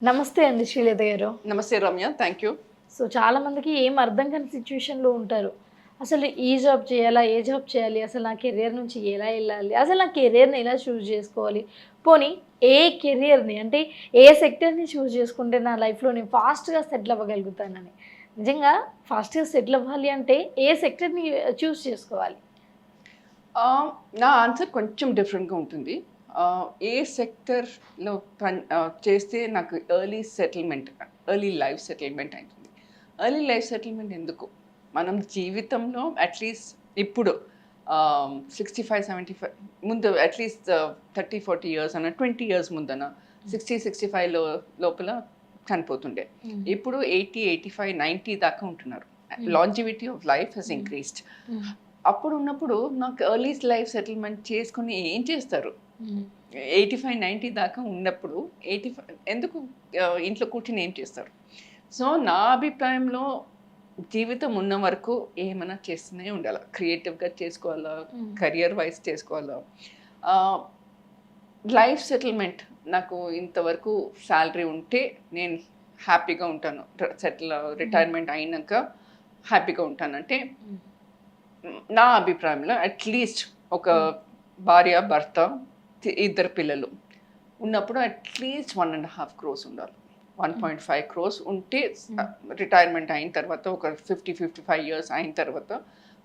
నమస్తే అండి శ్రీలత గారు. నమస్తే రమ్య. Thank you. సో చాలా మందికి ఏం అర్థం కాని సిట్యుయేషన్‌లో ఉంటారు. అసలు ఈ జాబ్ చేయాలా? ఏ జాబ్ చేయాలి? అసలు నా కెరియర్ నుంచి ఎలా ఎళ్ళాలి? అసలు నా కెరియర్‌ని ఎలా చూజ్ చేసుకోవాలి? పోనీ ఏ కెరియర్‌ని అంటే ఏ సెక్టర్‌ని చూజ్ చేసుకుంటే నా లైఫ్‌లో నేను ఫాస్ట్‌గా సెటిల్ అవ్వగలుగుతానని. నిజంగా ఫాస్ట్‌గా సెటిల్ అవ్వాలి అంటే ఏ సెక్టర్‌ని చూజ్ చేసుకోవాలి? నా ఆన్సర్ కొంచెం డిఫరెంట్‌గా ఉంటుంది. ఏ సెక్టర్‌లో చేస్తే నాకు ఎర్లీ లైఫ్ సెటిల్మెంట్ అయితుంది. ఎర్లీ లైఫ్ సెటిల్మెంట్ ఎందుకు? మనం జీవితంలో అట్‌లీస్ట్ ఇప్పుడు 65, 75 ముందు అట్‌లీస్ట్ 30, 40 ఇయర్స్ అన్న 20 ఇయర్స్ ముందన 60, 65 లోపల చనిపోతుండే. ఇప్పుడు 80, 85, 90 దాకా ఉంటున్నారు. Longevity of life has increased. అప్పుడు ఉన్నప్పుడు నాకు ఎర్లీ లైఫ్ సెటిల్మెంట్ చేసుకుని ఏం చేస్తారు? 85, 90 దాకా ఉన్నప్పుడు 85 ఎందుకు ఇంట్లో కూర్చొని ఏం చేస్తారు? సో నా అభిప్రాయంలో జీవితం ఉన్న వరకు ఏమైనా చేస్తూనే ఉండాలి. క్రియేటివ్గా చేసుకోవాలా, కెరియర్ వైజ్ చేసుకోవాలా. లైఫ్ సెటిల్మెంట్ నాకు ఇంతవరకు శాలరీ ఉంటే నేను హ్యాపీగా ఉంటాను. రిటైర్మెంట్ అయినాక హ్యాపీగా ఉంటాను. అంటే నా అభిప్రాయంలో అట్లీస్ట్ ఒక భార్య భర్త ఇద్దరు పిల్లలు ఉన్నప్పుడు అట్లీస్ట్ 1.5 crores ఉండాలి. 1.5 crores ఉంటే రిటైర్మెంట్ అయిన తర్వాత ఒక 55 ఇయర్స్ అయిన తర్వాత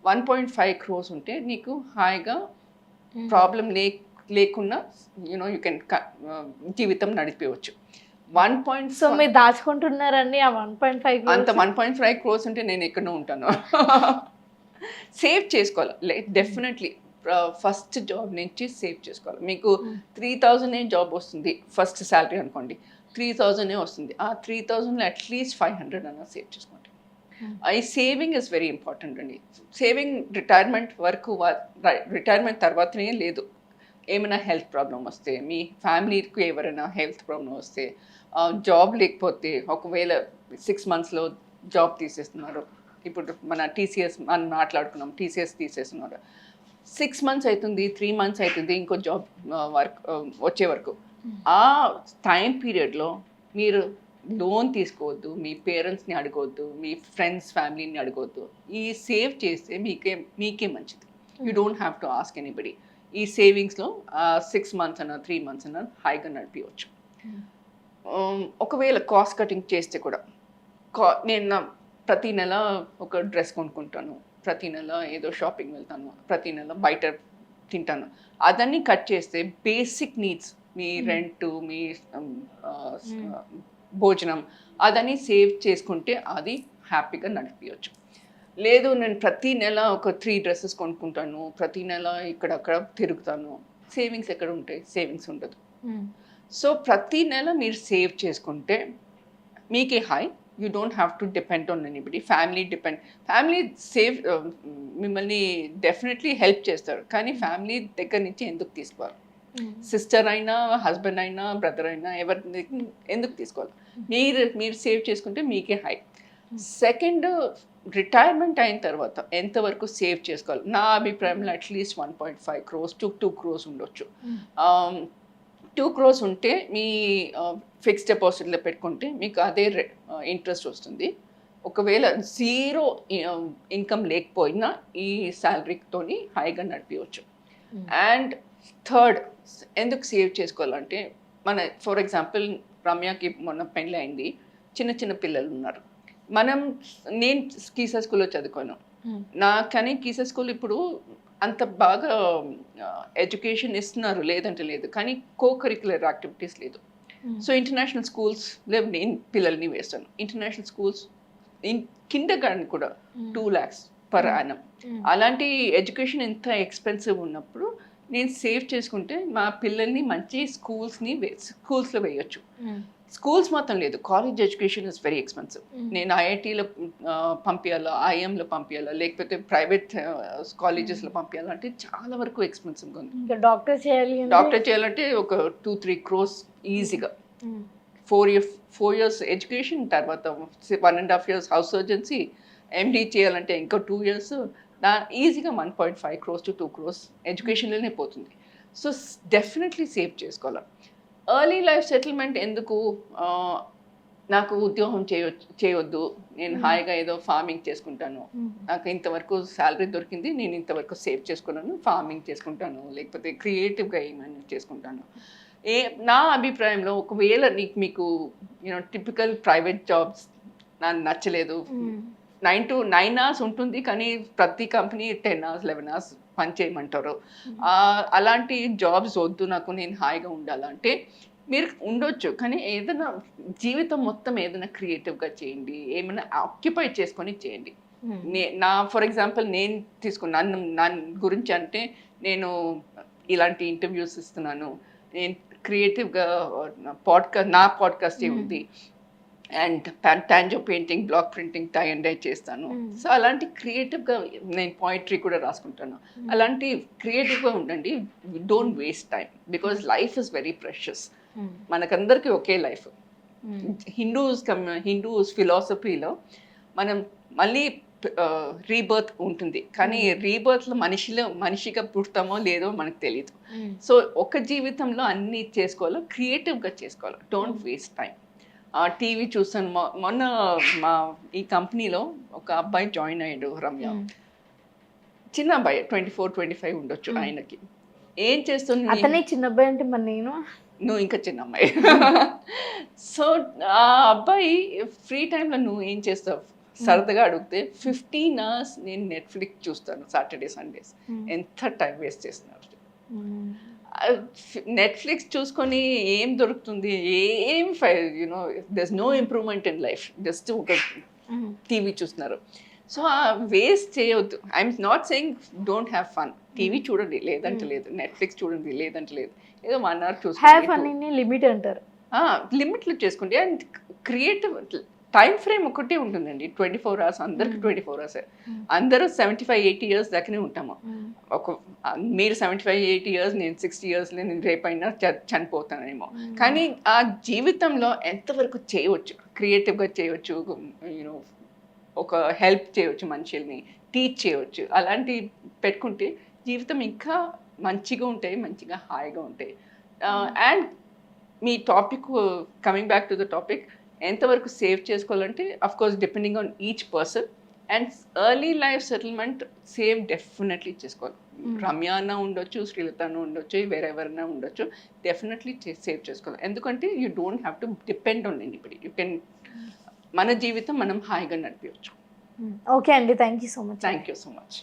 1.5 crores ఉంటే నీకు హాయిగా ప్రాబ్లం లేకుండా యూ కెన్ జీవితం నడిపేయచ్చు. సో మీరు దాచుకుంటున్నారండి ఆ 1.5 అంత 1.5 crores ఉంటే నేను ఎక్కడో ఉంటాను. సేవ్ చేసుకోవాలి డెఫినెట్లీ. ఫస్ట్ జాబ్ నుంచి సేవ్ చేసుకోవాలి. మీకు 3,000 జాబ్ వస్తుంది, ఫస్ట్ శాలరీ అనుకోండి 3,000 వస్తుంది. ఆ 3,000లో అట్లీస్ట్ 500 అన్న సేవ్ చేసుకోండి. ఈ సేవింగ్ ఇస్ వెరీ ఇంపార్టెంట్ అండి. సేవింగ్ రిటైర్మెంట్ తర్వాతనే లేదు. ఏమైనా హెల్త్ ప్రాబ్లం వస్తే, మీ ఫ్యామిలీకి ఎవరైనా హెల్త్ ప్రాబ్లం వస్తే, జాబ్ లేకపోతే ఒకవేళ 6 monthsలో జాబ్ తీసేస్తున్నారు. ఇప్పుడు మన టీసీఎస్ మనం మాట్లాడుకున్నాం, టీసీఎస్ తీసేస్తున్నారు. 6 months అవుతుంది, 3 months అవుతుంది ఇంకో జాబ్ వచ్చే వరకు. ఆ టైం పీరియడ్లో మీరు లోన్ తీసుకోవద్దు, మీ పేరెంట్స్ని అడగవద్దు, మీ ఫ్రెండ్స్ ఫ్యామిలీని అడగవద్దు. ఈ సేవ్ చేస్తే మీకే మంచిది. You don't have to ask anybody. ఈ సేవింగ్స్లో 6 months అన్న 3 months అన్న హాయిగా నడిపించవచ్చు. ఒకవేళ కాస్ట్ కటింగ్ చేస్తే కూడా నేను ప్రతి నెల ఒక డ్రెస్ కొనుక్కుంటాను, ప్రతి నెల ఏదో షాపింగ్ వెళ్తాను, ప్రతి నెల బయట తింటాను. అదన్నీ కట్ చేస్తే బేసిక్ నీడ్స్, మీ రెంట్, మీ భోజనం అదన్నీ సేవ్ చేసుకుంటే అది హ్యాపీగా నడిపించవచ్చు. లేదు నేను ప్రతి నెల ఒక 3 dresses కొనుక్కుంటాను, ప్రతి నెల ఇక్కడక్కడ తిరుగుతాను, సేవింగ్స్ ఎక్కడ ఉంటాయి? సేవింగ్స్ ఉండదు. సో ప్రతి నెల మీరు సేవ్ చేసుకుంటే మీకే hi. You don't have to depend on anybody. Family save మిమ్మల్ని డెఫినెట్లీ హెల్ప్ చేస్తారు, కానీ ఫ్యామిలీ దగ్గర నుంచి ఎందుకు తీసుకోవాలి? సిస్టర్ అయినా, హస్బెండ్ అయినా, బ్రదర్ అయినా ఎవరి ఎందుకు తీసుకోవాలి? మీరు సేవ్ చేసుకుంటే మీకే హై. సెకండ్, రిటైర్మెంట్ అయిన తర్వాత ఎంతవరకు సేవ్ చేసుకోవాలి? నా అభిప్రాయంలో అట్లీస్ట్ 1.5 crores to 2 crores ఉండొచ్చు. 2 crores ఉంటే మీ ఫిక్స్డ్ డిపాజిట్లో పెట్టుకుంటే మీకు అదే ఇంట్రెస్ట్ వస్తుంది. ఒకవేళ జీరో ఇన్కమ్ లేకపోయినా ఈ శాలరీతోని హాయిగా నడిపించవచ్చు. అండ్ థర్డ్, ఎందుకు సేవ్ చేసుకోవాలంటే ఫర్ ఎగ్జాంపుల్ రమ్యకి మొన్న పెళ్ళి అయింది, చిన్న పిల్లలు ఉన్నారు. నేను కీసా స్కూల్లో చదువుకోను. కానీ కీసా స్కూల్ ఇప్పుడు అంత బాగా ఎడ్యుకేషన్ ఇస్తున్నారు, లేదంటే లేదు, కానీ కరిక్యులర్ యాక్టివిటీస్ లేదు. సో ఇంటర్నేషనల్ స్కూల్స్లో నేను పిల్లల్ని వేస్తాను. ఇంటర్నేషనల్ స్కూల్స్ కిండర్ గార్డెన్ కూడా 2 lakhs per annum. అలాంటి ఎడ్యుకేషన్ ఎంత ఎక్స్పెన్సివ్ ఉన్నప్పుడు నేను సేవ్ చేసుకుంటే మా పిల్లల్ని మంచి స్కూల్స్లో వేయచ్చు. స్కూల్స్ మాత్రం లేదు, college education is very expensive. నేను ఐఐటీలో పంపించాలా, ఐఎంలో పంపించాలా, లేకపోతే ప్రైవేట్ కాలేజెస్లో పంపించాలా అంటే చాలా వరకు ఎక్స్పెన్సివ్గా ఉంది. డాక్టర్ చేయాలంటే ఒక 2-3 crores ఈజీగా. 4 years ఎడ్యుకేషన్, తర్వాత 1.5 years హౌస్ సర్జన్సీ, ఎండీ చేయాలంటే ఇంకో 2 years, ఈజీగా 1.5 crores to 2 crores ఎడ్యుకేషన్లోనే పోతుంది. సో డెఫినెట్లీ సేవ్ చేసుకోవాలి. ఎర్లీ లైఫ్ సెటిల్మెంట్ ఎందుకు? నాకు ఉద్యోగం చేయొద్దు, నేను హాయిగా ఏదో ఫార్మింగ్ చేసుకుంటాను, నాకు ఇంతవరకు శాలరీ దొరికింది, నేను ఇంతవరకు సేవ్ చేసుకున్నాను, ఫార్మింగ్ చేసుకుంటాను, లేకపోతే క్రియేటివ్గా ఏమైనా చేసుకుంటాను. నా అభిప్రాయంలో ఒకవేళ మీకు టిపికల్ ప్రైవేట్ జాబ్స్ నాకు నచ్చలేదు, 9 to 9 hours ఉంటుంది, కానీ ప్రతి కంపెనీ 10 hours 11 hours పని చేయమంటారు, అలాంటి జాబ్స్ వద్దు నాకు, నేను హాయిగా ఉండాలంటే మీరు ఉండొచ్చు. కానీ ఏదైనా జీవితం మొత్తం ఏదైనా క్రియేటివ్గా చేయండి, ఏమైనా ఆక్యుపై చేసుకొని చేయండి. ఫర్ ఎగ్జాంపుల్ నేను తీసుకున్నాను నా గురించి అంటే, నేను ఇలాంటి ఇంటర్వ్యూస్ ఇస్తున్నాను, నేను క్రియేటివ్గా నా పాడ్కాస్ట్ ఉంది, and Tanjore painting, block printing, tie and dye చేస్తాను. సో అలాంటి క్రియేటివ్గా నేను పోయిటరీ కూడా రాసుకుంటాను. అలాంటి క్రియేటివ్గా ఉండండి, don't waste time, because life is very precious. మనకందరికీ ఒకే లైఫ్. హిందూస్ ఫిలాసఫీలో మనం మళ్ళీ రీబర్త్ ఉంటుంది, కానీ రీబర్త్లో మనిషిగా పుడతామో లేదో మనకు తెలియదు. సో ఒక జీవితంలో అన్నీ చేసుకోవాలి, క్రియేటివ్గా చేసుకోవాలి, డోంట్ వేస్ట్ టైం. టీవీ చూస్తాను. మొన్న మా ఈ కంపెనీలో ఒక అబ్బాయి జాయిన్ అయ్యాడు, రమ్య, చిన్న అబ్బాయి, 24-25 ఉండొచ్చు ఆయనకి. ఏం చేస్తుంది? అతనే చిన్న అబ్బాయి అంటే మరి నువ్వు ఇంకా చిన్న అమ్మాయి. సో ఆ అబ్బాయి ఫ్రీ టైంలో నువ్వు ఏం చేస్తావు సరదాగా అడిగితే, 15 hours నేను నెట్ఫ్లిక్స్ చూస్తాను సాటర్డే సండేస్. ఎంత టైం వేస్ట్ చేస్తున్నారు. నెట్ఫ్లిక్స్ చూసుకొని ఏం దొరుకుతుంది? ఏం there's no improvement in life, just ఒక టీవీ చూస్తున్నారు. సో వేస్ట్ చేయవద్దు. I'm not saying don't have fun. TV చూడండి, లేదంటే లేదు, నెట్ఫ్లిక్స్ చూడండి, లేదంటే లేదు, ఏదో 1 hour చూసుకోండి, లిమిట్ అంటారు. లిమిట్లో చేసుకోండి. అండ్ క్రియేటివ్ టైం ఫ్రేమ్ ఒకటే ఉంటుందండి, 24 hours. అందరికి 24 hours. అందరూ 75-80 years దాకానే ఉంటాము. మీరు 75-80 years, నేను 60 years, నేను రేపైనా చనిపోతానేమో. కానీ ఆ జీవితంలో ఎంతవరకు చేయవచ్చు, క్రియేటివ్గా చేయవచ్చు, ఒక హెల్ప్ చేయవచ్చు, మనుషుల్ని టీచ్ చేయవచ్చు, అలాంటి పెట్టుకుంటే జీవితం ఇంకా మంచిగా ఉంటాయి, మంచిగా హాయిగా ఉంటాయి. And me topic, coming back to the topic, ఎంతవరకు సేవ్ చేసుకోవాలంటే of course depending on each person. And early life settlement save definitely చేసుకోవాలి. రమ్య అన్న ఉండొచ్చు, శ్రీలత అన్న ఉండొచ్చు, వేరెవరైనా ఉండొచ్చు, డెఫినెట్లీ సేవ్ చేసుకోవాలి. ఎందుకంటే you don't have to depend on anybody. You can, మన జీవితం మనం హాయిగా నడిపించవచ్చు. ఓకే అండి, thank you so much. Thank you so much.